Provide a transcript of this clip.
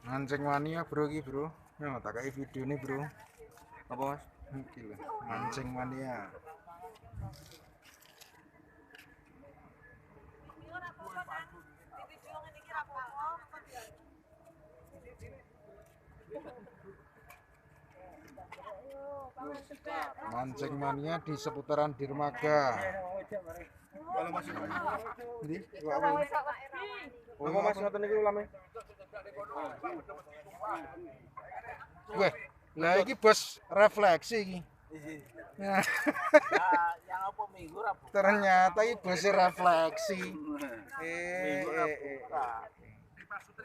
Mancing mania bro iki bro. Ya tak kayak video nih bro. Apa Mas? Iki lho, mancing mania. Mancing mania di seputaran Dermaga. Kalau Mas Ndi? Apa? apa Mas ngoten niku ulame? Weh, lah iki bos refleksi iki. Nah, Yang apa minggu rabu? ternyata iki bos refleksi. Minggu rabu.